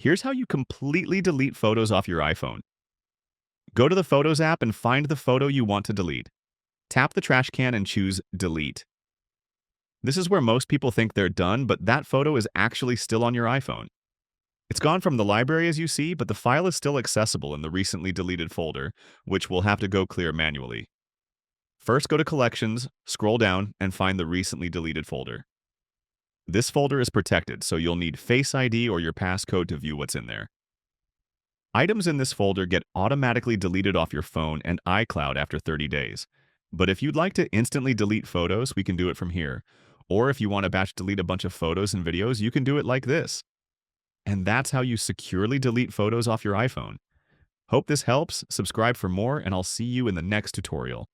Here's how you completely delete photos off your iPhone. Go to the Photos app and find the photo you want to delete. Tap the trash can and choose Delete. This is where most people think they're done, but that photo is actually still on your iPhone. It's gone from the library as you see, but the file is still accessible in the recently deleted folder, which we'll have to go clear manually. First, go to Collections, scroll down, and find the recently deleted folder. This folder is protected, so you'll need Face ID or your passcode to view what's in there. Items in this folder get automatically deleted off your phone and iCloud after 30 days. But if you'd like to instantly delete photos, we can do it from here. Or if you want to batch delete a bunch of photos and videos, you can do it like this. And that's how you securely delete photos off your iPhone. Hope this helps. Subscribe for more, and I'll see you in the next tutorial.